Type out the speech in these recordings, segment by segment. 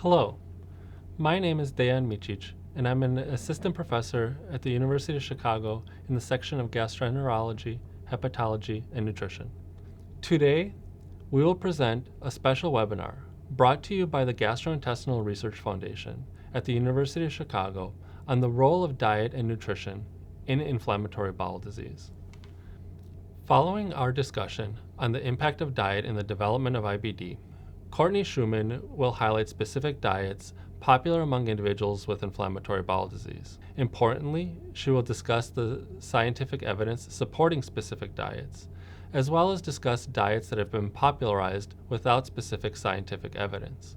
Hello, my name is Dejan Micic, and I'm an assistant professor at the University of Chicago in the section of Gastroenterology, Hepatology, and Nutrition. Today, we will present a special webinar brought to you by the Gastrointestinal Research Foundation at the University of Chicago on the role of diet and nutrition in inflammatory bowel disease. Following our discussion on the impact of diet in the development of IBD, Courtney Schuchmann will highlight specific diets popular among individuals with inflammatory bowel disease. Importantly, she will discuss the scientific evidence supporting specific diets, as well as discuss diets that have been popularized without specific scientific evidence.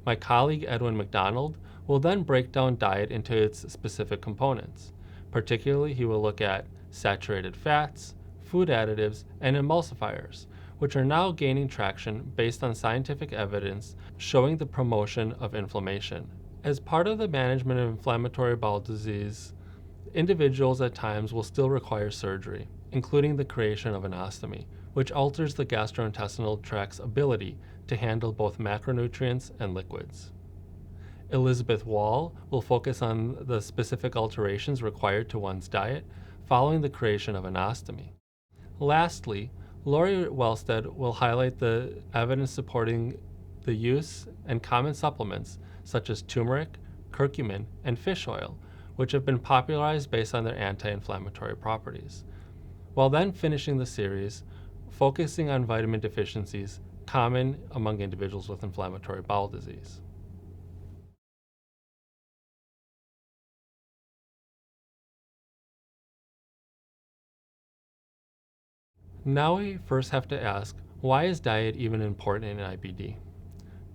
My colleague Edwin McDonald will then break down diet into its specific components. Particularly, he will look at saturated fats, food additives, and emulsifiers, which are now gaining traction based on scientific evidence showing the promotion of inflammation. As part of the management of inflammatory bowel disease, individuals at times will still require surgery, including the creation of an ostomy, which alters the gastrointestinal tract's ability to handle both macronutrients and liquids. Elizabeth Wall will focus on the specific alterations required to one's diet following the creation of an ostomy. Lastly, Lori Welstead will highlight the evidence supporting the use and common supplements such as turmeric, curcumin, and fish oil, which have been popularized based on their anti-inflammatory properties, while then finishing the series focusing on vitamin deficiencies common among individuals with inflammatory bowel disease. Now we first have to ask, why is diet even important in IBD?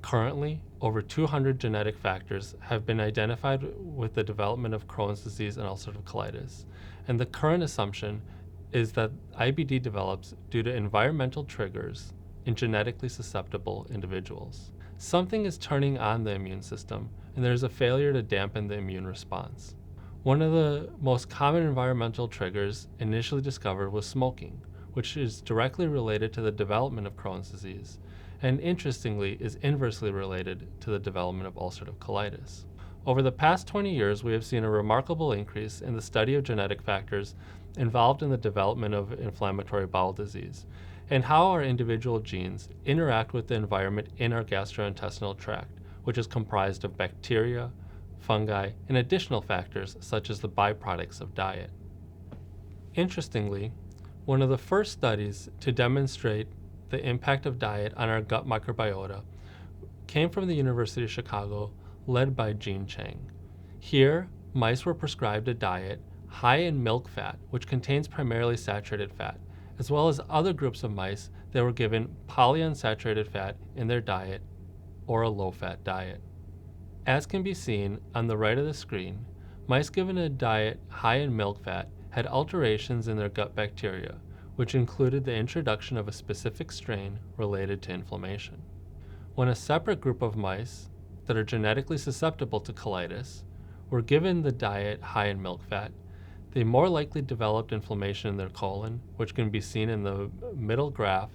Currently, over 200 genetic factors have been identified with the development of Crohn's disease and ulcerative colitis, and the current assumption is that IBD develops due to environmental triggers in genetically susceptible individuals. Something is turning on the immune system, and there's a failure to dampen the immune response. One of the most common environmental triggers initially discovered was smoking, which is directly related to the development of Crohn's disease, and interestingly is inversely related to the development of ulcerative colitis. Over the past 20 years, we have seen a remarkable increase in the study of genetic factors involved in the development of inflammatory bowel disease, and how our individual genes interact with the environment in our gastrointestinal tract, which is comprised of bacteria, fungi, and additional factors such as the byproducts of diet. Interestingly, one of the first studies to demonstrate the impact of diet on our gut microbiota came from the University of Chicago, led by Jean Chang. Here, mice were prescribed a diet high in milk fat, which contains primarily saturated fat, as well as other groups of mice that were given polyunsaturated fat in their diet or a low-fat diet. As can be seen on the right of the screen, mice given a diet high in milk fat had alterations in their gut bacteria, which included the introduction of a specific strain related to inflammation. When a separate group of mice that are genetically susceptible to colitis were given the diet high in milk fat, they more likely developed inflammation in their colon, which can be seen in the middle graph,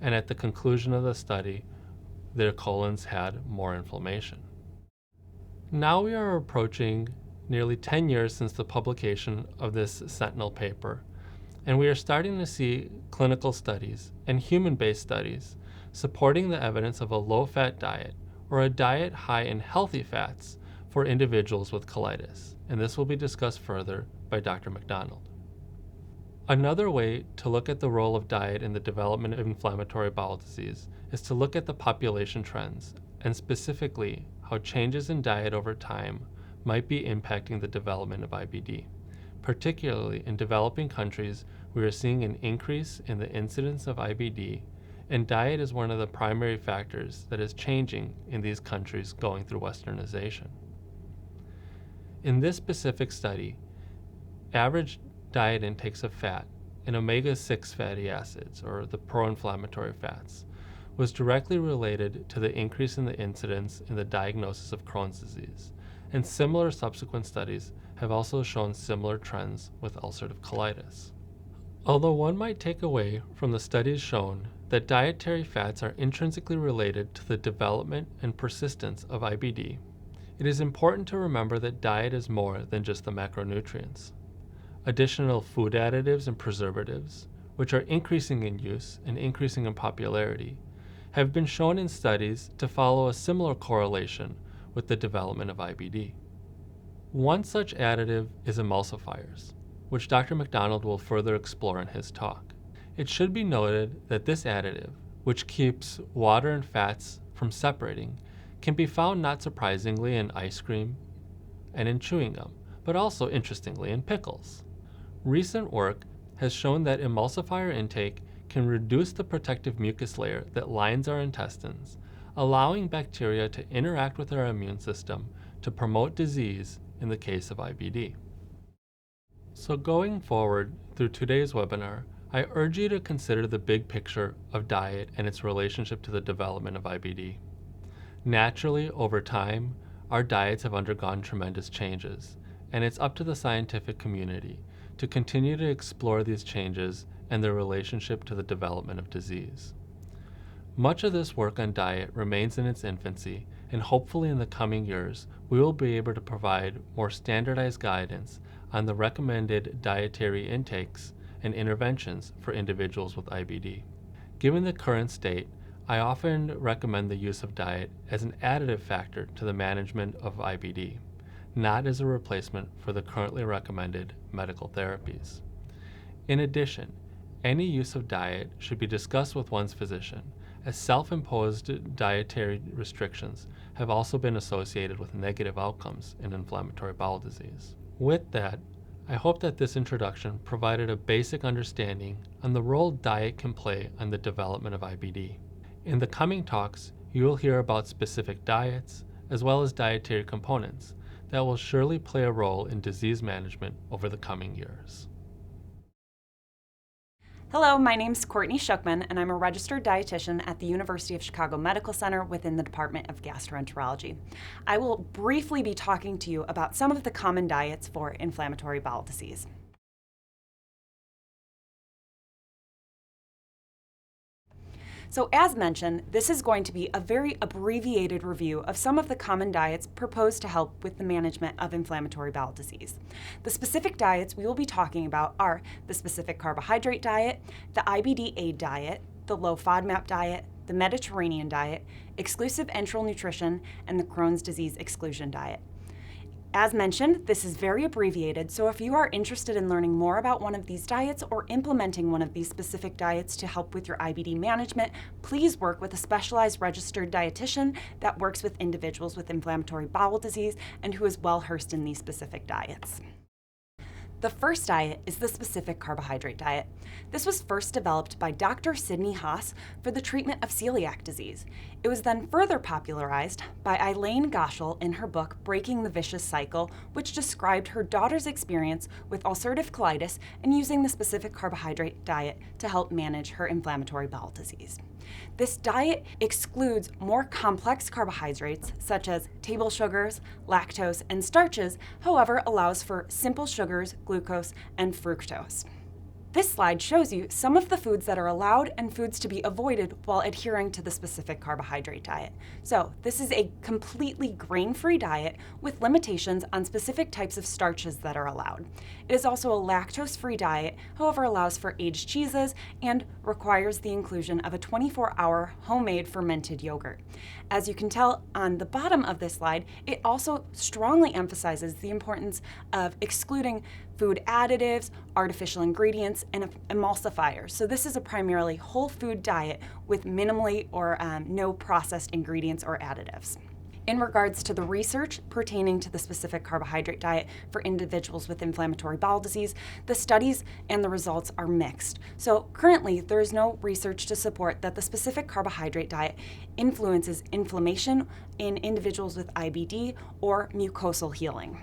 and at the conclusion of the study, their colons had more inflammation. Now we are approaching nearly 10 years since the publication of this sentinel paper, and we are starting to see clinical studies and human-based studies supporting the evidence of a low-fat diet or a diet high in healthy fats for individuals with colitis, and this will be discussed further by Dr. McDonald. Another way to look at the role of diet in the development of inflammatory bowel disease is to look at the population trends, and specifically how changes in diet over time might be impacting the development of IBD. Particularly in developing countries, we are seeing an increase in the incidence of IBD, and diet is one of the primary factors that is changing in these countries going through westernization. In this specific study, average diet intakes of fat and omega-6 fatty acids, or the pro-inflammatory fats, was directly related to the increase in the incidence in the diagnosis of Crohn's disease, and similar subsequent studies have also shown similar trends with ulcerative colitis. Although one might take away from the studies shown that dietary fats are intrinsically related to the development and persistence of IBD, it is important to remember that diet is more than just the macronutrients. Additional food additives and preservatives, which are increasing in use and increasing in popularity, have been shown in studies to follow a similar correlation with the development of IBD. One such additive is emulsifiers, which Dr. McDonald will further explore in his talk. It should be noted that this additive, which keeps water and fats from separating, can be found not surprisingly in ice cream and in chewing gum, but also interestingly in pickles. Recent work has shown that emulsifier intake can reduce the protective mucus layer that lines our intestines, allowing bacteria to interact with our immune system to promote disease in the case of IBD. So going forward through today's webinar, I urge you to consider the big picture of diet and its relationship to the development of IBD. Naturally, over time, our diets have undergone tremendous changes, and it's up to the scientific community to continue to explore these changes and their relationship to the development of disease. Much of this work on diet remains in its infancy, and hopefully in the coming years, we will be able to provide more standardized guidance on the recommended dietary intakes and interventions for individuals with IBD. Given the current state, I often recommend the use of diet as an additive factor to the management of IBD, not as a replacement for the currently recommended medical therapies. In addition, any use of diet should be discussed with one's physician, as self-imposed dietary restrictions have also been associated with negative outcomes in inflammatory bowel disease. With that, I hope that this introduction provided a basic understanding on the role diet can play on the development of IBD. In the coming talks, you will hear about specific diets, as well as dietary components, that will surely play a role in disease management over the coming years. Hello, my name's Courtney Schuchmann, and I'm a registered dietitian at the University of Chicago Medical Center within the Department of Gastroenterology. I will briefly be talking to you about some of the common diets for inflammatory bowel disease. So as mentioned, this is going to be a very abbreviated review of some of the common diets proposed to help with the management of inflammatory bowel disease. The specific diets we will be talking about are the specific carbohydrate diet, the IBD-aid diet, the low FODMAP diet, the Mediterranean diet, exclusive enteral nutrition, and the Crohn's disease exclusion diet. As mentioned, this is very abbreviated, so if you are interested in learning more about one of these diets or implementing one of these specific diets to help with your IBD management, please work with a specialized registered dietitian that works with individuals with inflammatory bowel disease and who is well-versed in these specific diets. The first diet is the specific carbohydrate diet. This was first developed by Dr. Sidney Haas for the treatment of celiac disease. It was then further popularized by Elaine Goschel in her book Breaking the Vicious Cycle, which described her daughter's experience with ulcerative colitis and using the specific carbohydrate diet to help manage her inflammatory bowel disease. This diet excludes more complex carbohydrates such as table sugars, lactose, and starches, however, allows for simple sugars, glucose, and fructose. This slide shows you some of the foods that are allowed and foods to be avoided while adhering to the specific carbohydrate diet. So this is a completely grain-free diet with limitations on specific types of starches that are allowed. It is also a lactose-free diet, however allows for aged cheeses and requires the inclusion of a 24-hour homemade fermented yogurt. As you can tell on the bottom of this slide, it also strongly emphasizes the importance of excluding food additives, artificial ingredients, and emulsifiers. So this is a primarily whole food diet with minimally or no processed ingredients or additives. In regards to the research pertaining to the specific carbohydrate diet for individuals with inflammatory bowel disease, the studies and the results are mixed. So currently, there is no research to support that the specific carbohydrate diet influences inflammation in individuals with IBD or mucosal healing.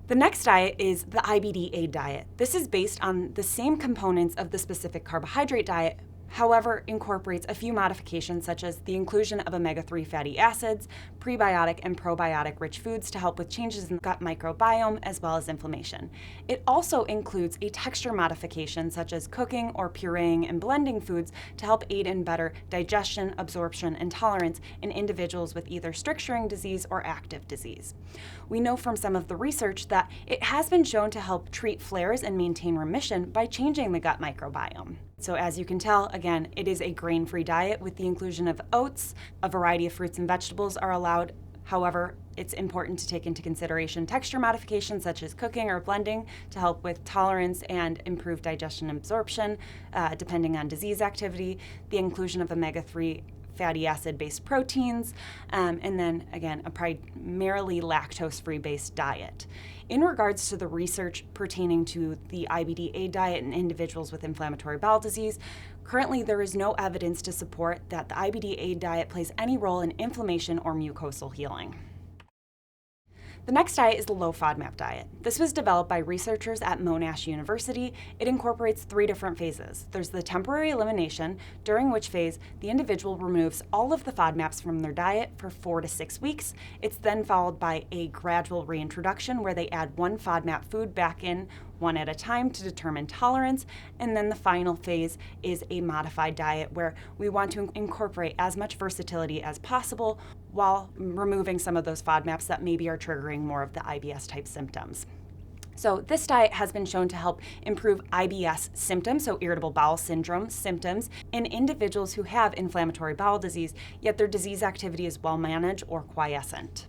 The next diet is the IBD-aid diet. This is based on the same components of the specific carbohydrate diet, however, incorporates a few modifications such as the inclusion of omega-3 fatty acids, prebiotic and probiotic-rich foods to help with changes in the gut microbiome as well as inflammation. It also includes a texture modification such as cooking or pureeing and blending foods to help aid in better digestion, absorption, and tolerance in individuals with either stricturing disease or active disease. We know from some of the research that it has been shown to help treat flares and maintain remission by changing the gut microbiome. So as you can tell, again, it is a grain-free diet with the inclusion of oats. A variety of fruits and vegetables are allowed. However, it's important to take into consideration texture modifications such as cooking or blending to help with tolerance and improve digestion and absorption, depending on disease activity, the inclusion of omega-3 fatty acid-based proteins, and then again, a primarily lactose-free based diet. In regards to the research pertaining to the IBD-A diet in individuals with inflammatory bowel disease, currently there is no evidence to support that the IBD-A diet plays any role in inflammation or mucosal healing. The next diet is the low FODMAP diet. This was developed by researchers at Monash University. It incorporates 3 different phases. There's the temporary elimination, during which phase the individual removes all of the FODMAPs from their diet for 4 to 6 weeks. It's then followed by a gradual reintroduction where they add 1 FODMAP food back in, 1 at a time to determine tolerance, and then the final phase is a modified diet where we want to incorporate as much versatility as possible while removing some of those FODMAPs that maybe are triggering more of the IBS type symptoms. So this diet has been shown to help improve IBS symptoms, so irritable bowel syndrome symptoms, in individuals who have inflammatory bowel disease, yet their disease activity is well managed or quiescent.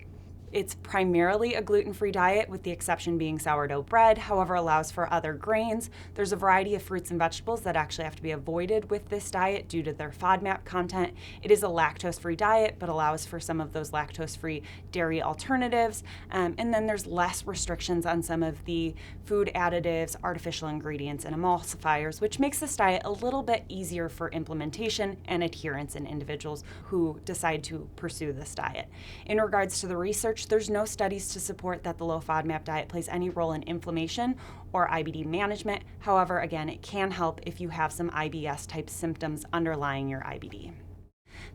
It's primarily a gluten-free diet, with the exception being sourdough bread, however allows for other grains. There's a variety of fruits and vegetables that actually have to be avoided with this diet due to their FODMAP content. It is a lactose-free diet, but allows for some of those lactose-free dairy alternatives. And then there's less restrictions on some of the food additives, artificial ingredients, and emulsifiers, which makes this diet a little bit easier for implementation and adherence in individuals who decide to pursue this diet. In regards to the research, there's no studies to support that the low FODMAP diet plays any role in inflammation or IBD management. However, again, it can help if you have some IBS type symptoms underlying your IBD.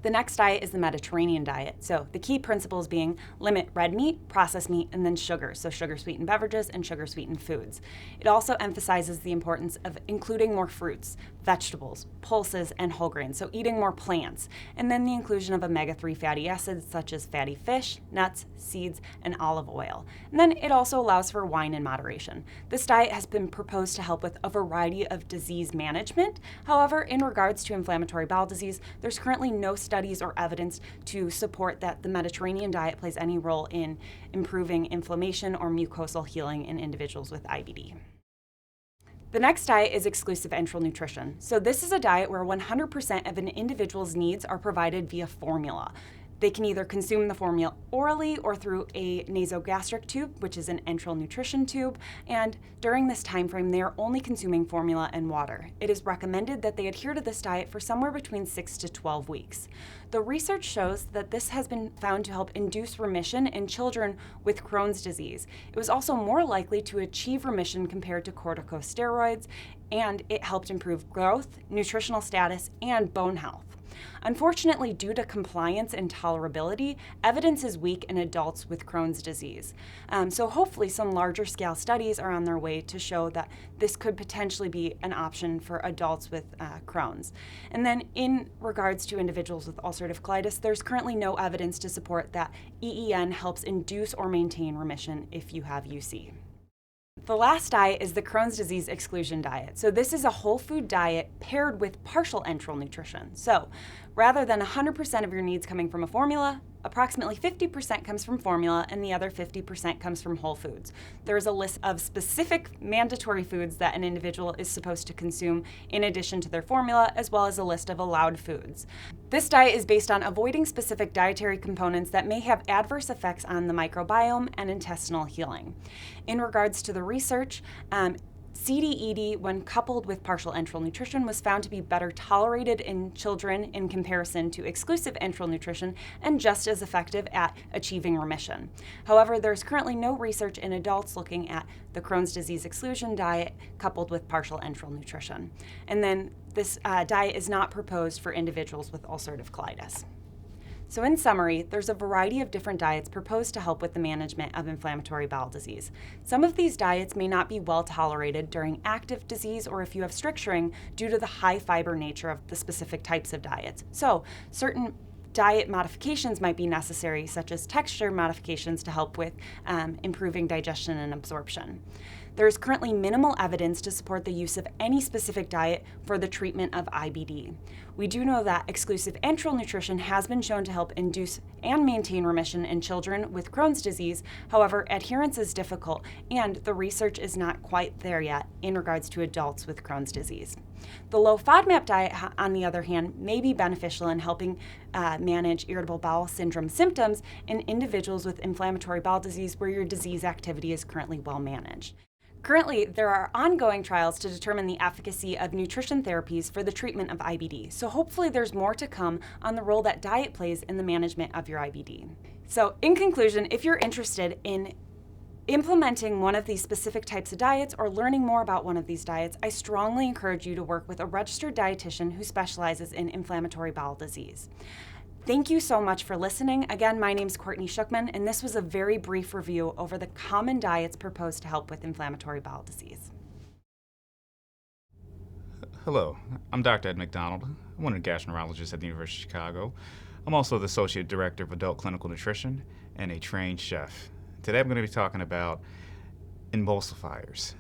The next diet is the Mediterranean diet. So the key principles being limit red meat, processed meat, and then sugar. So sugar-sweetened beverages and sugar-sweetened foods. It also emphasizes the importance of including more fruits, vegetables, pulses, and whole grains. So eating more plants. And then the inclusion of omega-3 fatty acids such as fatty fish, nuts, seeds, and olive oil. And then it also allows for wine in moderation. This diet has been proposed to help with a variety of disease management. However, in regards to inflammatory bowel disease, there's currently no studies or evidence to support that the Mediterranean diet plays any role in improving inflammation or mucosal healing in individuals with IBD. The next diet is exclusive enteral nutrition. So this is a diet where 100% of an individual's needs are provided via formula. They can either consume the formula orally or through a nasogastric tube, which is an enteral nutrition tube, and during this time frame, they are only consuming formula and water. It is recommended that they adhere to this diet for somewhere between 6 to 12 weeks. The research shows that this has been found to help induce remission in children with Crohn's disease. It was also more likely to achieve remission compared to corticosteroids, and it helped improve growth, nutritional status, and bone health. Unfortunately, due to compliance and tolerability, evidence is weak in adults with Crohn's disease. So hopefully some larger scale studies are on their way to show that this could potentially be an option for adults with Crohn's. And then in regards to individuals with ulcerative colitis, there's currently no evidence to support that EEN helps induce or maintain remission if you have UC. The last diet is the Crohn's disease exclusion diet. So this is a whole food diet paired with partial enteral nutrition. So rather than 100% of your needs coming from a formula, approximately 50% comes from formula and the other 50% comes from whole foods. There is a list of specific mandatory foods that an individual is supposed to consume in addition to their formula, as well as a list of allowed foods. This diet is based on avoiding specific dietary components that may have adverse effects on the microbiome and intestinal healing. In regards to the research, CD/ED, when coupled with partial enteral nutrition, was found to be better tolerated in children in comparison to exclusive enteral nutrition and just as effective at achieving remission. However, there's currently no research in adults looking at the Crohn's disease exclusion diet coupled with partial enteral nutrition. And then this diet is not proposed for individuals with ulcerative colitis. So in summary, there's a variety of different diets proposed to help with the management of inflammatory bowel disease. Some of these diets may not be well tolerated during active disease or if you have stricturing due to the high fiber nature of the specific types of diets. So certain diet modifications might be necessary, such as texture modifications to help with improving digestion and absorption. There is currently minimal evidence to support the use of any specific diet for the treatment of IBD. We do know that exclusive enteral nutrition has been shown to help induce and maintain remission in children with Crohn's disease. However, adherence is difficult, and the research is not quite there yet in regards to adults with Crohn's disease. The low FODMAP diet, on the other hand, may be beneficial in helping manage irritable bowel syndrome symptoms in individuals with inflammatory bowel disease where your disease activity is currently well managed. Currently, there are ongoing trials to determine the efficacy of nutrition therapies for the treatment of IBD, so hopefully there's more to come on the role that diet plays in the management of your IBD. So in conclusion, if you're interested in implementing one of these specific types of diets or learning more about one of these diets, I strongly encourage you to work with a registered dietitian who specializes in inflammatory bowel disease. Thank you so much for listening. Again, my name's Courtney Schuchmann, and this was a very brief review over the common diets proposed to help with inflammatory bowel disease. Hello, I'm Dr. Ed McDonald. I'm one of the gastroenterologists at the University of Chicago. I'm also the Associate Director of Adult Clinical Nutrition and a trained chef. Today I'm going to be talking about emulsifiers.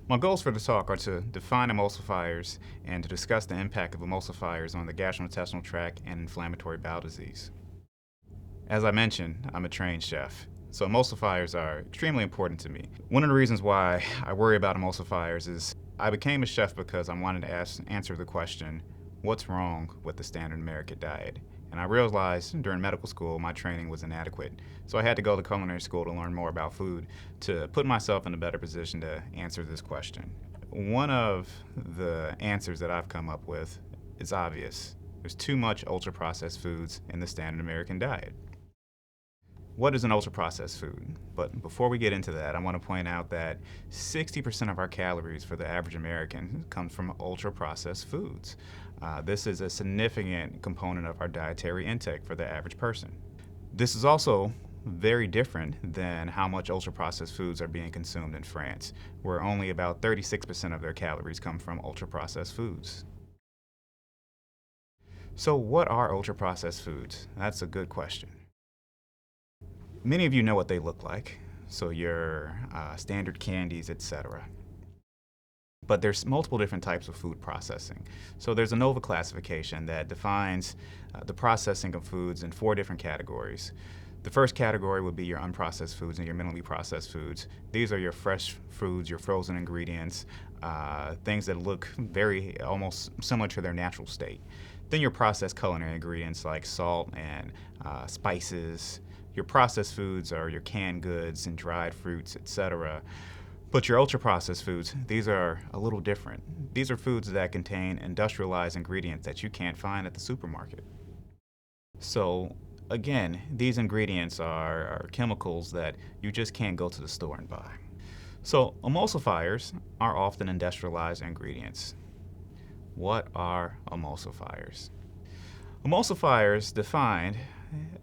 My goals for the talk are to define emulsifiers and to discuss the impact of emulsifiers on the gastrointestinal tract and inflammatory bowel disease. As I mentioned, I'm a trained chef, so emulsifiers are extremely important to me. One of the reasons why I worry about emulsifiers is I became a chef because I wanted to answer the question, what's wrong with the standard American diet? And I realized during medical school my training was inadequate, so I had to go to culinary school to learn more about food to put myself in a better position to answer this question. One of the answers that I've come up with is obvious. There's too much ultra-processed foods in the standard American diet. What is an ultra-processed food? But before we get into that, I want to point out that 60% of our calories for the average American comes from ultra-processed foods. This is a significant component of our dietary intake for the average person. This is also very different than how much ultra-processed foods are being consumed in France, where only about 36% of their calories come from ultra-processed foods. So what are ultra-processed foods? That's a good question. Many of you know what they look like, so your standard candies, etc. But there's multiple different types of food processing. So there's a NOVA classification that defines the processing of foods in 4 different categories. The first category would be your unprocessed foods and your minimally processed foods. These are your fresh foods, your frozen ingredients, things that look very almost similar to their natural state. Then your processed culinary ingredients like salt and spices. Your processed foods are your canned goods and dried fruits, etc. But your ultra-processed foods, these are a little different. These are foods that contain industrialized ingredients that you can't find at the supermarket. So again, these ingredients are chemicals that you just can't go to the store and buy. So emulsifiers are often industrialized ingredients. What are emulsifiers? Emulsifiers defined,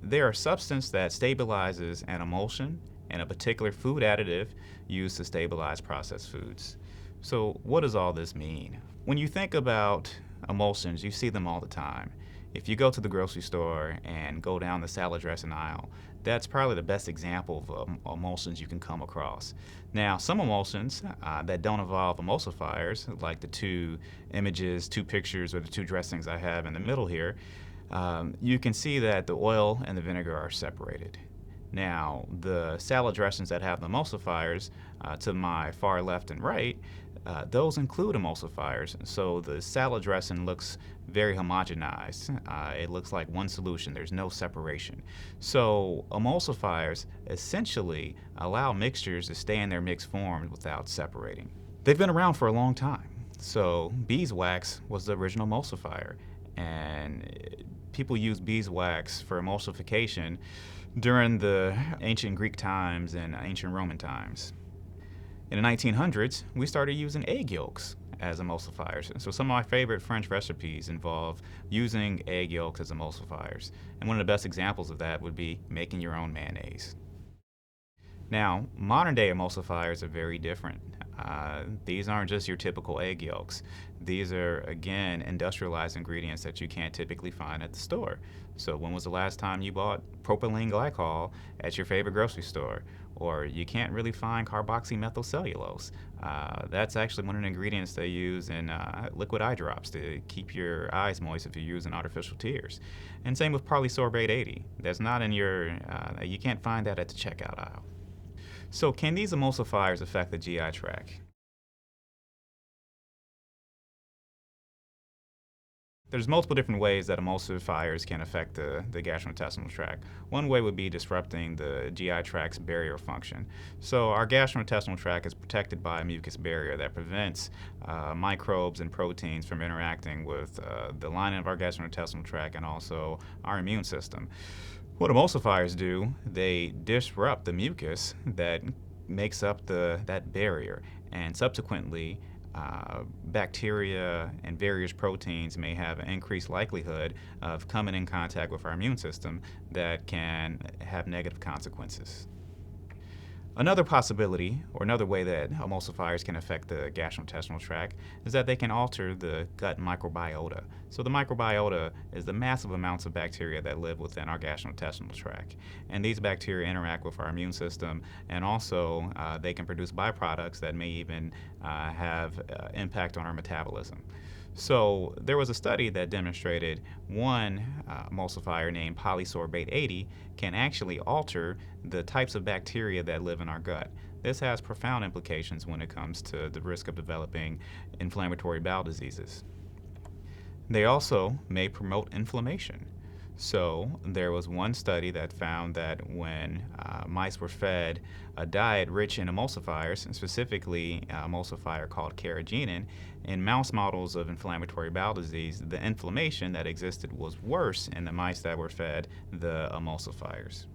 they are a substance that stabilizes an emulsion and a particular food additive used to stabilize processed foods. So what does all this mean? When you think about emulsions, you see them all the time. If you go to the grocery store and go down the salad dressing aisle, that's probably the best example of emulsions you can come across. Now, some emulsions that don't involve emulsifiers, like the 2 pictures, or the 2 dressings I have in the middle here, you can see that the oil and the vinegar are separated. Now, the salad dressings that have the emulsifiers to my far left and right, those include emulsifiers. So the salad dressing looks very homogenized. It looks like one solution. There's no separation. So emulsifiers essentially allow mixtures to stay in their mixed form without separating. They've been around for a long time. So beeswax was the original emulsifier, and people used beeswax for emulsification during the ancient Greek times and ancient Roman times. In the 1900s, we started using egg yolks as emulsifiers. So some of my favorite French recipes involve using egg yolks as emulsifiers. And one of the best examples of that would be making your own mayonnaise. Now, modern day emulsifiers are very different. These aren't just your typical egg yolks. These are, again, industrialized ingredients that you can't typically find at the store. So when was the last time you bought propylene glycol at your favorite grocery store? Or you can't really find carboxymethylcellulose. That's actually one of the ingredients they use in liquid eye drops to keep your eyes moist if you're using artificial tears. And same with polysorbate 80. That's not in your, you can't find that at the checkout aisle. So can these emulsifiers affect the GI tract? There's multiple different ways that emulsifiers can affect the gastrointestinal tract. One way would be disrupting the GI tract's barrier function. So our gastrointestinal tract is protected by a mucus barrier that prevents microbes and proteins from interacting with the lining of our gastrointestinal tract and also our immune system. What emulsifiers do, they disrupt the mucus that makes up that barrier, and subsequently bacteria and various proteins may have an increased likelihood of coming in contact with our immune system that can have negative consequences. Another possibility, or another way that emulsifiers can affect the gastrointestinal tract, is that they can alter the gut microbiota. So the microbiota is the massive amounts of bacteria that live within our gastrointestinal tract. And these bacteria interact with our immune system, and also they can produce byproducts that may even have impact on our metabolism. So there was a study that demonstrated one emulsifier named polysorbate 80 can actually alter the types of bacteria that live in our gut. This has profound implications when it comes to the risk of developing inflammatory bowel diseases. They also may promote inflammation. So there was one study that found that when mice were fed a diet rich in emulsifiers, and specifically an emulsifier called carrageenan, in mouse models of inflammatory bowel disease, the inflammation that existed was worse in the mice that were fed the emulsifiers.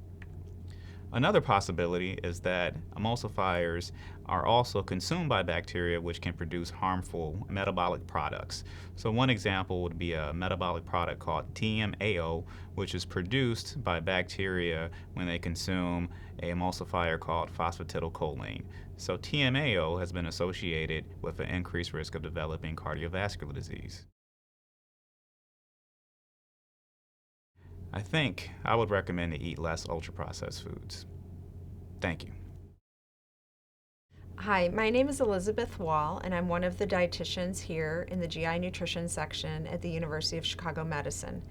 Another possibility is that emulsifiers are also consumed by bacteria, which can produce harmful metabolic products. So one example would be a metabolic product called TMAO, which is produced by bacteria when they consume an emulsifier called phosphatidylcholine. So TMAO has been associated with an increased risk of developing cardiovascular disease. I think I would recommend to eat less ultra-processed foods. Thank you. Hi, my name is Elizabeth Wall, and I'm one of the dietitians here in the GI Nutrition section at the University of Chicago Medicine.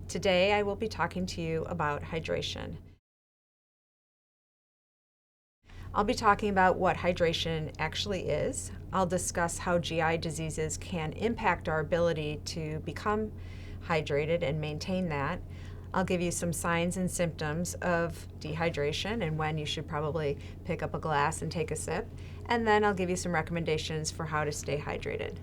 Today, I will be talking to you about hydration. I'll be talking about what hydration actually is. I'll discuss how GI diseases can impact our ability to become hydrated and maintain that. I'll give you some signs and symptoms of dehydration and when you should probably pick up a glass and take a sip. And then I'll give you some recommendations for how to stay hydrated.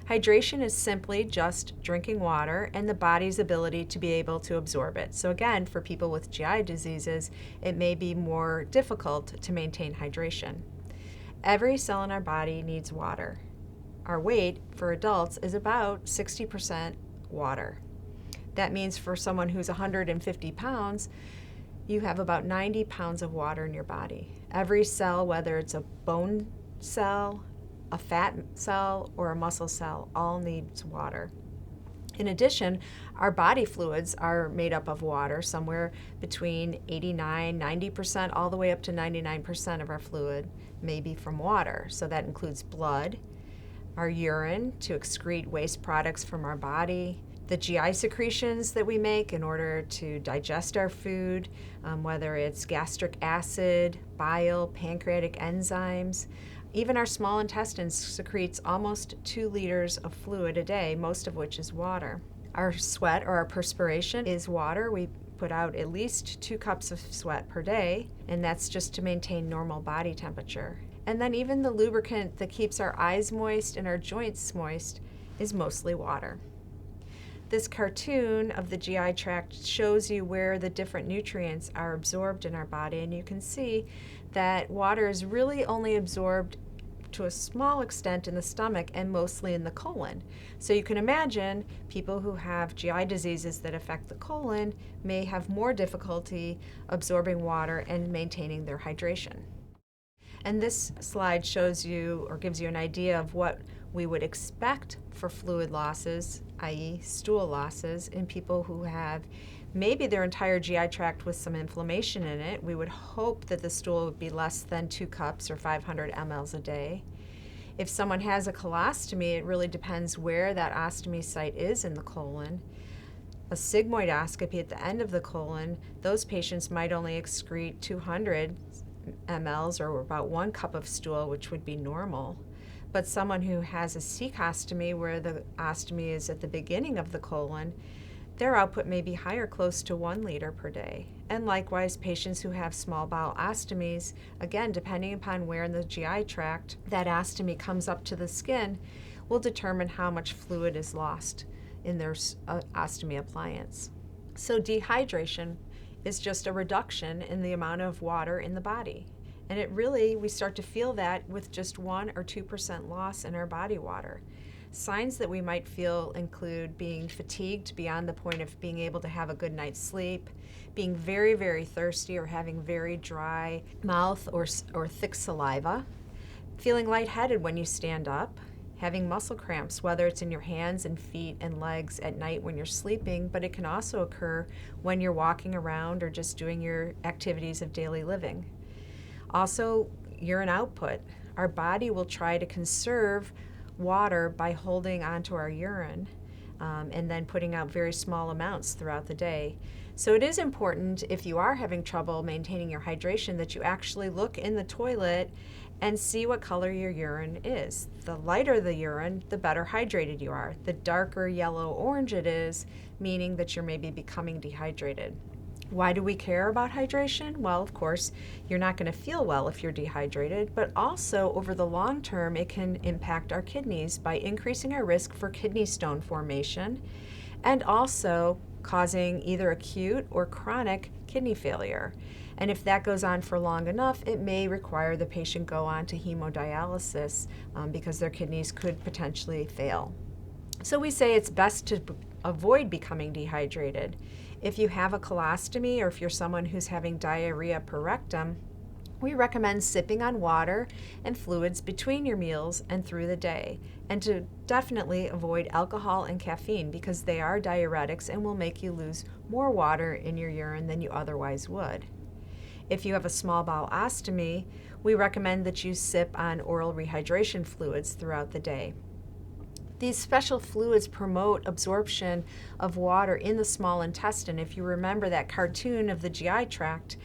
Hydration is simply just drinking water and the body's ability to be able to absorb it. So again, for people with GI diseases, it may be more difficult to maintain hydration. Every cell in our body needs water. Our weight for adults is about 60% water. That means for someone who's 150 pounds, you have about 90 pounds of water in your body. Every cell, whether it's a bone cell, a fat cell, or a muscle cell, all needs water. In addition, our body fluids are made up of water, somewhere between 89–90%, all the way up to 99% of our fluid may be from water. So that includes blood, our urine to excrete waste products from our body, the GI secretions that we make in order to digest our food, whether it's gastric acid, bile, pancreatic enzymes. Even our small intestine secretes almost 2 liters of fluid a day, most of which is water. Our sweat or our perspiration is water. We put out at least 2 cups of sweat per day, and that's just to maintain normal body temperature. And then even the lubricant that keeps our eyes moist and our joints moist is mostly water. This cartoon of the GI tract shows you where the different nutrients are absorbed in our body, and you can see that water is really only absorbed to a small extent in the stomach and mostly in the colon. So you can imagine people who have GI diseases that affect the colon may have more difficulty absorbing water and maintaining their hydration. And this slide shows you or gives you an idea of what we would expect for fluid losses, i.e. stool losses, in people who have maybe their entire GI tract with some inflammation in it. We would hope that the stool would be less than 2 cups or 500 mLs a day. If someone has a colostomy, it really depends where that ostomy site is in the colon. A sigmoidoscopy at the end of the colon, those patients might only excrete 200 mLs or about 1 cup of stool, which would be normal. But someone who has a cecostomy, where the ostomy is at the beginning of the colon, their output may be higher, close to 1 liter per day. And likewise, patients who have small bowel ostomies, again, depending upon where in the GI tract that ostomy comes up to the skin, will determine how much fluid is lost in their ostomy appliance. So dehydration is just a reduction in the amount of water in the body. And we start to feel that with just 1 or 2% loss in our body water. Signs that we might feel include being fatigued beyond the point of being able to have a good night's sleep, being very, very thirsty or having very dry mouth or thick saliva, feeling lightheaded when you stand up, having muscle cramps, whether it's in your hands and feet and legs at night when you're sleeping, but it can also occur when you're walking around or just doing your activities of daily living. Also, urine output. Our body will try to conserve water by holding onto our urine and then putting out very small amounts throughout the day. So it is important, if you are having trouble maintaining your hydration, that you actually look in the toilet and see what color your urine is. The lighter the urine, the better hydrated you are. The darker yellow-orange it is, meaning that you're maybe becoming dehydrated. Why do we care about hydration? Well, of course, you're not going to feel well if you're dehydrated, but also over the long term, it can impact our kidneys by increasing our risk for kidney stone formation and also causing either acute or chronic kidney failure. And if that goes on for long enough, it may require the patient go on to hemodialysis because their kidneys could potentially fail. So we say it's best to avoid becoming dehydrated. If you have a colostomy or if you're someone who's having diarrhea per rectum, we recommend sipping on water and fluids between your meals and through the day, and to definitely avoid alcohol and caffeine because they are diuretics and will make you lose more water in your urine than you otherwise would. If you have a small bowel ostomy, we recommend that you sip on oral rehydration fluids throughout the day. These special fluids promote absorption of water in the small intestine. If you remember that cartoon of the GI tract,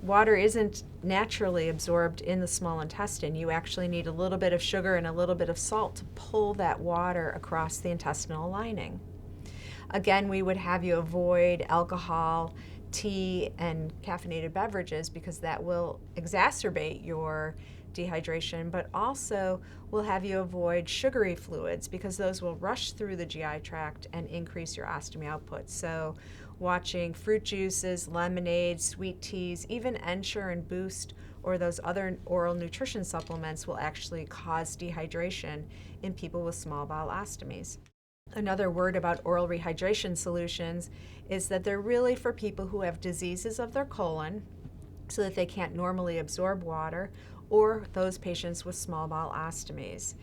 water isn't naturally absorbed in the small intestine. You actually need a little bit of sugar and a little bit of salt to pull that water across the intestinal lining. Again, we would have you avoid alcohol, tea, and caffeinated beverages because that will exacerbate your dehydration, but also will have you avoid sugary fluids because those will rush through the GI tract and increase your ostomy output. So watching fruit juices, lemonade, sweet teas, even Ensure and Boost or those other oral nutrition supplements will actually cause dehydration in people with small bowel ostomies. Another word about oral rehydration solutions is that they're really for people who have diseases of their colon so that they can't normally absorb water, or those patients with small bowel ostomies.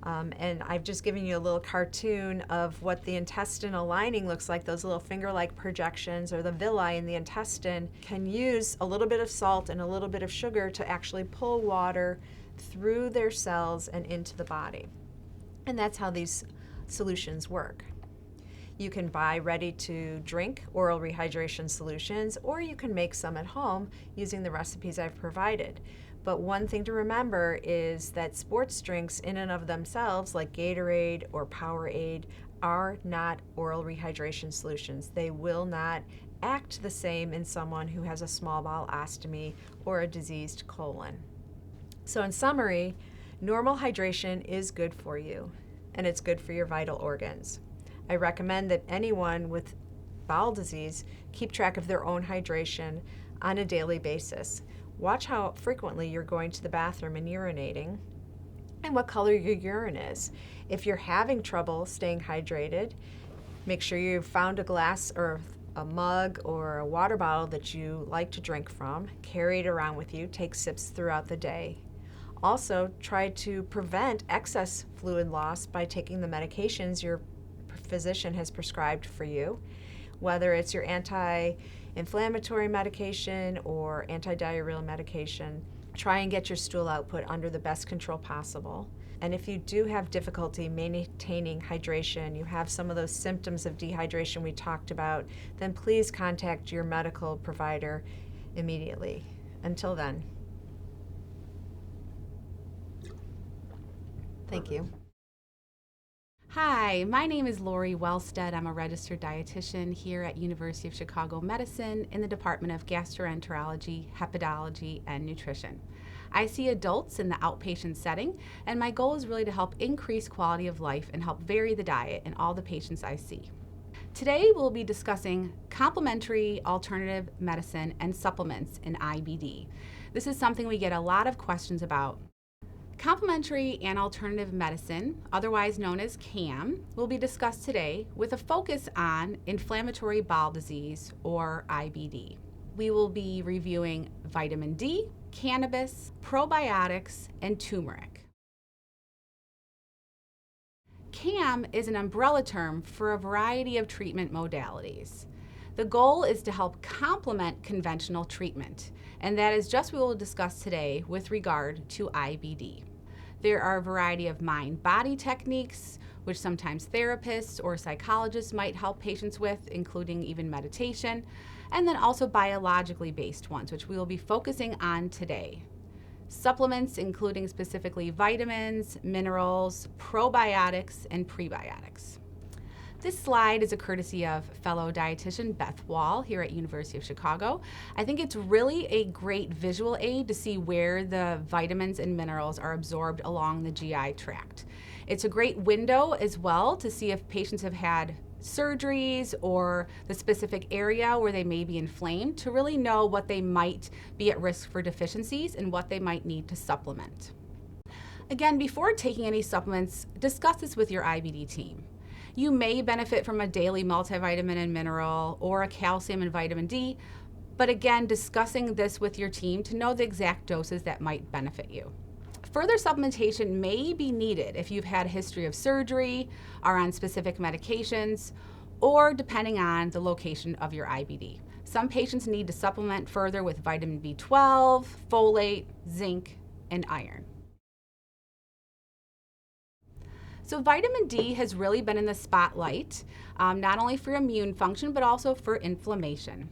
And I've just given you a little cartoon of what the intestinal lining looks like. Those little finger-like projections or the villi in the intestine can use a little bit of salt and a little bit of sugar to actually pull water through their cells and into the body. And that's how these solutions work. You can buy ready-to-drink oral rehydration solutions, or you can make some at home using the recipes I've provided. But one thing to remember is that sports drinks in and of themselves, like Gatorade or Powerade, are not oral rehydration solutions. They will not act the same in someone who has a small bowel ostomy or a diseased colon. So in summary, normal hydration is good for you, and it's good for your vital organs. I recommend that anyone with bowel disease keep track of their own hydration on a daily basis. Watch how frequently you're going to the bathroom and urinating, and what color your urine is. If you're having trouble staying hydrated, make sure you've found a glass or a mug or a water bottle that you like to drink from. Carry it around with you. Take sips throughout the day. Also, try to prevent excess fluid loss by taking the medications your physician has prescribed for you, whether it's your anti-inflammatory medication or anti-diarrheal medication. Try and get your stool output under the best control possible. And if you do have difficulty maintaining hydration, you have some of those symptoms of dehydration we talked about, then please contact your medical provider immediately. Until then. Thank you. Hi, my name is Lori Welstead. I'm a registered dietitian here at University of Chicago Medicine in the Department of Gastroenterology, Hepatology, and Nutrition. I see adults in the outpatient setting, and my goal is really to help increase quality of life and help vary the diet in all the patients I see. Today we'll be discussing complementary alternative medicine and supplements in IBD. This is something we get a lot of questions about. Complementary and alternative medicine, otherwise known as CAM, will be discussed today with a focus on inflammatory bowel disease, or IBD. We will be reviewing vitamin D, cannabis, probiotics, and turmeric. CAM is an umbrella term for a variety of treatment modalities. The goal is to help complement conventional treatment, and that is just what we'll discuss today with regard to IBD. There are a variety of mind-body techniques, which sometimes therapists or psychologists might help patients with, including even meditation, and then also biologically based ones, which we will be focusing on today. Supplements, including specifically vitamins, minerals, probiotics, and prebiotics. This slide is a courtesy of fellow dietitian Beth Wall here at University of Chicago. I think it's really a great visual aid to see where the vitamins and minerals are absorbed along the GI tract. It's a great window as well to see if patients have had surgeries or the specific area where they may be inflamed to really know what they might be at risk for deficiencies and what they might need to supplement. Again, before taking any supplements, discuss this with your IBD team. You may benefit from a daily multivitamin and mineral or a calcium and vitamin D, but again, discussing this with your team to know the exact doses that might benefit you. Further supplementation may be needed if you've had a history of surgery, are on specific medications, or depending on the location of your IBD. Some patients need to supplement further with vitamin B12, folate, zinc, and iron. So vitamin D has really been in the spotlight, not only for immune function, but also for inflammation.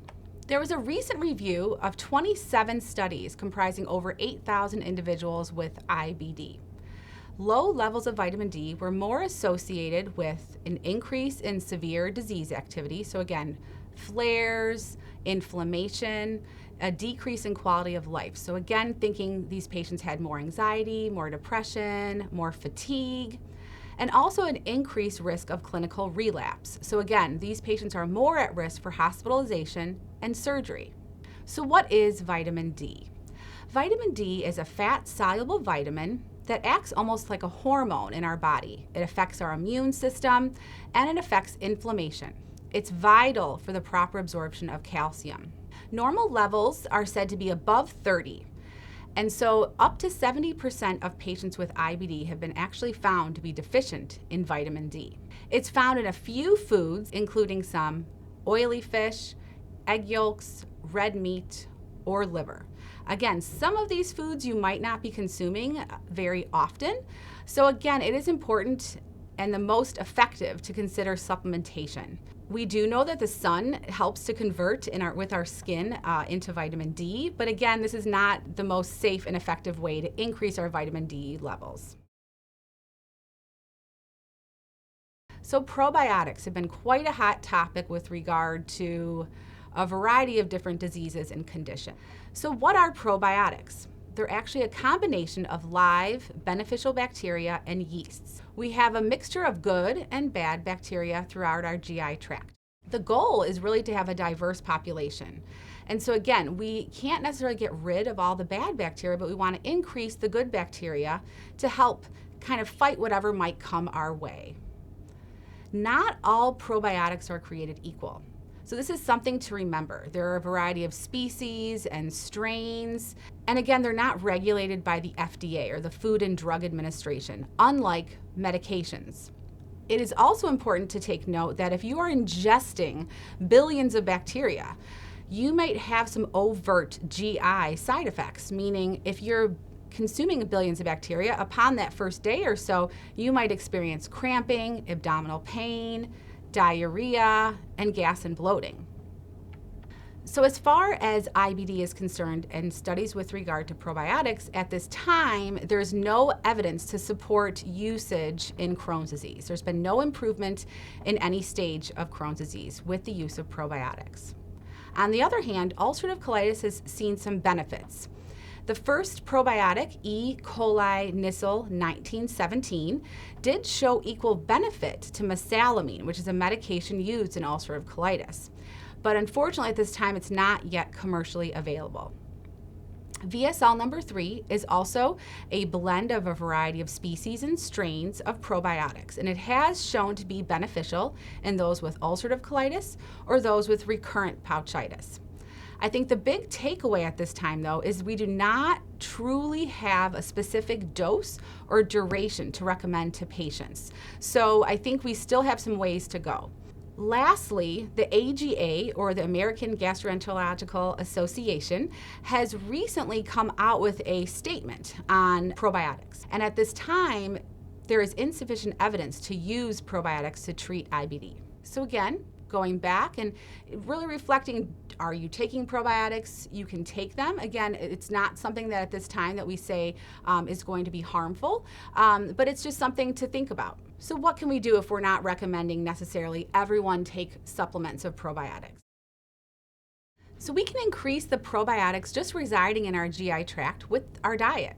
There was a recent review of 27 studies comprising over 8,000 individuals with IBD. Low levels of vitamin D were more associated with an increase in severe disease activity, so again, flares, inflammation, a decrease in quality of life. So again, thinking these patients had more anxiety, more depression, more fatigue, and also an increased risk of clinical relapse. So again, these patients are more at risk for hospitalization and surgery. So what is vitamin D? Vitamin D is a fat-soluble vitamin that acts almost like a hormone in our body. It affects our immune system and it affects inflammation. It's vital for the proper absorption of calcium. Normal levels are said to be above 30. And so up to 70% of patients with IBD have been actually found to be deficient in vitamin D. It's found in a few foods, including some oily fish, egg yolks, red meat, or liver. Again, some of these foods you might not be consuming very often. So again, it is important and the most effective to consider supplementation. We do know that the sun helps to convert with our skin into vitamin D, but again, this is not the most safe and effective way to increase our vitamin D levels. So probiotics have been quite a hot topic with regard to a variety of different diseases and conditions. So what are probiotics? They're actually a combination of live, beneficial bacteria and yeasts. We have a mixture of good and bad bacteria throughout our GI tract. The goal is really to have a diverse population. And so again, we can't necessarily get rid of all the bad bacteria, but we want to increase the good bacteria to help kind of fight whatever might come our way. Not all probiotics are created equal. So this is something to remember. There are a variety of species and strains, and again, they're not regulated by the FDA or the Food and Drug Administration, unlike medications. It is also important to take note that if you are ingesting billions of bacteria, you might have some overt GI side effects, meaning if you're consuming billions of bacteria, upon that first day or so, you might experience cramping, abdominal pain, diarrhea, and gas and bloating. So as far as IBD is concerned and studies with regard to probiotics, at this time, there's no evidence to support usage in Crohn's disease. There's been no improvement in any stage of Crohn's disease with the use of probiotics. On the other hand, ulcerative colitis has seen some benefits. The first probiotic, E. coli Nissl 1917, did show equal benefit to mesalamine, which is a medication used in ulcerative colitis. But unfortunately, at this time, it's not yet commercially available. VSL number 3 is also a blend of a variety of species and strains of probiotics, and it has shown to be beneficial in those with ulcerative colitis or those with recurrent pouchitis. I think the big takeaway at this time, though, is we do not truly have a specific dose or duration to recommend to patients. So I think we still have some ways to go. Lastly, the AGA, or the American Gastroenterological Association, has recently come out with a statement on probiotics. And at this time, there is insufficient evidence to use probiotics to treat IBD. So again, going back and really reflecting, are you taking probiotics? You can take them. Again, it's not something that at this time that we say is going to be harmful, but it's just something to think about. So what can we do if we're not recommending necessarily everyone take supplements of probiotics? So we can increase the probiotics just residing in our GI tract with our diet.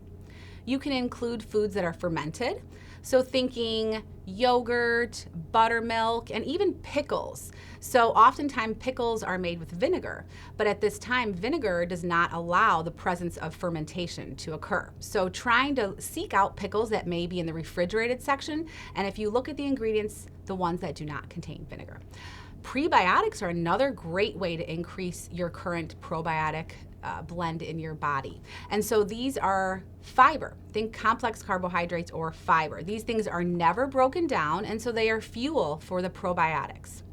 You can include foods that are fermented, so thinking yogurt, buttermilk, and even pickles. So oftentimes pickles are made with vinegar, but at this time vinegar does not allow the presence of fermentation to occur. So trying to seek out pickles that may be in the refrigerated section, and if you look at the ingredients, the ones that do not contain vinegar. Prebiotics are another great way to increase your current probiotic blend in your body. And so these are fiber. Think complex carbohydrates or fiber. These things are never broken down, and so they are fuel for the probiotics.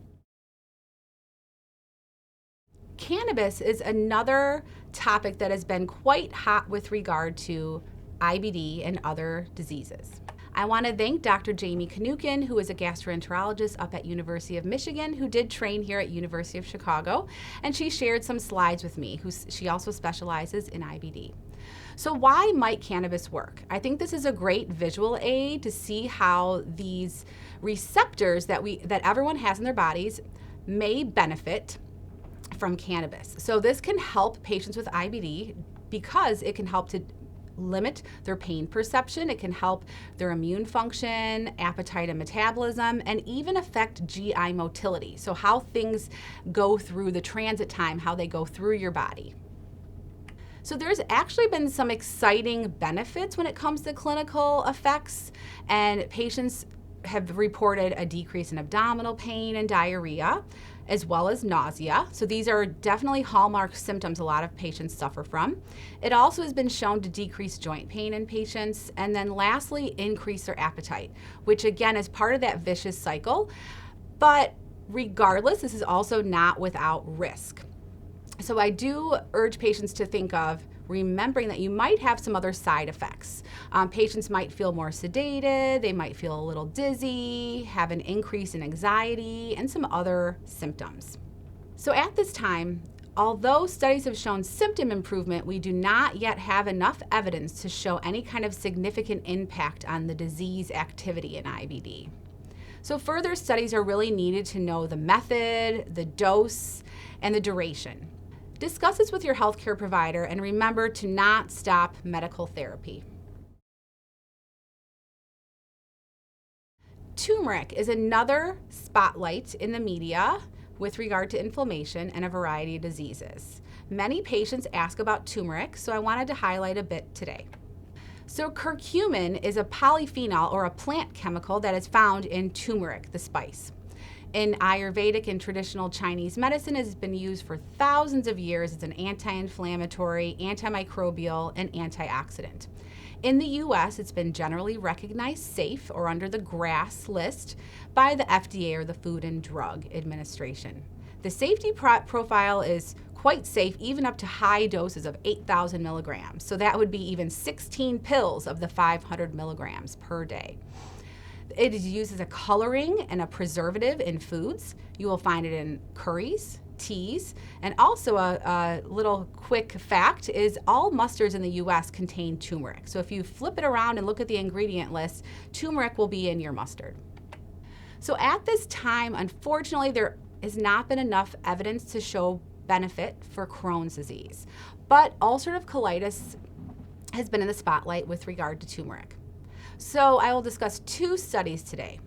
Cannabis is another topic that has been quite hot with regard to IBD and other diseases. I want to thank Dr. Jamie Kanukin, who is a gastroenterologist up at University of Michigan, who did train here at University of Chicago, and she shared some slides with me. She also specializes in IBD. So why might cannabis work? I think this is a great visual aid to see how these receptors that everyone has in their bodies may benefit from cannabis. So this can help patients with IBD because it can help to limit their pain perception. It can help their immune function, appetite and metabolism, and even affect GI motility. So how things go through the transit time, how they go through your body. So there's actually been some exciting benefits when it comes to clinical effects, and patients have reported a decrease in abdominal pain and diarrhea, as well as nausea. So these are definitely hallmark symptoms a lot of patients suffer from. It also has been shown to decrease joint pain in patients, and then lastly, increase their appetite, which again is part of that vicious cycle. But regardless, this is also not without risk. So I do urge patients to think of remembering that you might have some other side effects. Patients might feel more sedated, they might feel a little dizzy, have an increase in anxiety, and some other symptoms. So at this time, although studies have shown symptom improvement, we do not yet have enough evidence to show any kind of significant impact on the disease activity in IBD. So further studies are really needed to know the method, the dose, and the duration. Discuss this with your healthcare provider and remember to not stop medical therapy. Turmeric is another spotlight in the media with regard to inflammation and a variety of diseases. Many patients ask about turmeric, so I wanted to highlight a bit today. So curcumin is a polyphenol or a plant chemical that is found in turmeric, the spice. In Ayurvedic and traditional Chinese medicine, it has been used for thousands of years as an anti-inflammatory, antimicrobial, and antioxidant. In the US, it's been generally recognized safe or under the GRAS list by the FDA or the Food and Drug Administration. The safety profile is quite safe, even up to high doses of 8,000 milligrams. So that would be even 16 pills of the 500 milligrams per day. It is used as a coloring and a preservative in foods. You will find it in curries, teas, and also a little quick fact is all mustards in the US contain turmeric. So if you flip it around and look at the ingredient list, turmeric will be in your mustard. So at this time, unfortunately, there has not been enough evidence to show benefit for Crohn's disease, but ulcerative colitis has been in the spotlight with regard to turmeric. So I will discuss two studies today.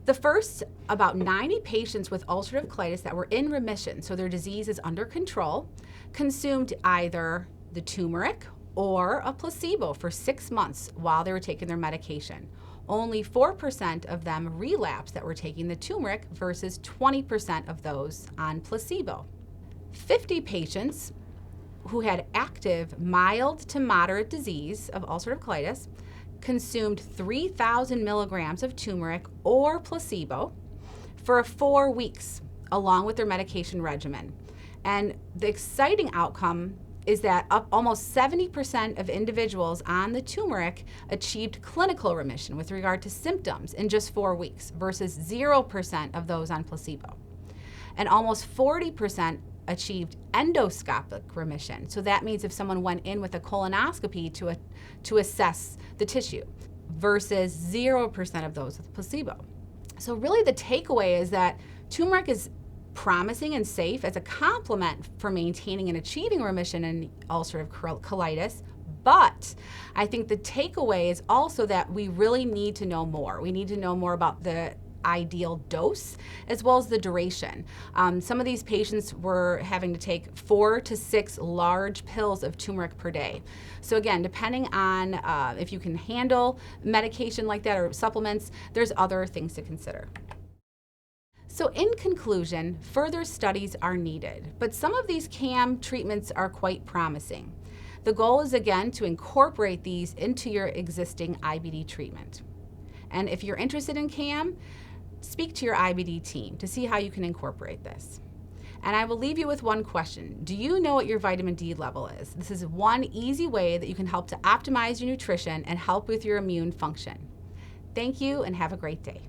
The first, about 90 patients with ulcerative colitis that were in remission, so their disease is under control, consumed either the turmeric or a placebo for 6 months while they were taking their medication. Only 4% of them relapsed that were taking the turmeric versus 20% of those on placebo. 50 patients who had active mild to moderate disease of ulcerative colitis consumed 3,000 milligrams of turmeric or placebo for 4 weeks along with their medication regimen. And the exciting outcome is that almost 70% of individuals on the turmeric achieved clinical remission with regard to symptoms in just 4 weeks versus 0% of those on placebo. And almost 40% achieved endoscopic remission. So that means if someone went in with a colonoscopy to assess the tissue versus 0% of those with placebo. So really the takeaway is that turmeric is promising and safe as a complement for maintaining and achieving remission in ulcerative colitis. But I think the takeaway is also that we really need to know more. We need to know more about the ideal dose as well as the duration. Some of these patients were having to take 4 to 6 large pills of turmeric per day. So again, depending on if you can handle medication like that or supplements, there's other things to consider. So in conclusion, further studies are needed, but some of these CAM treatments are quite promising. The goal is again to incorporate these into your existing IBD treatment. And if you're interested in CAM, speak to your IBD team to see how you can incorporate this. And I will leave you with one question. Do you know what your vitamin D level is? This is one easy way that you can help to optimize your nutrition and help with your immune function. Thank you and have a great day.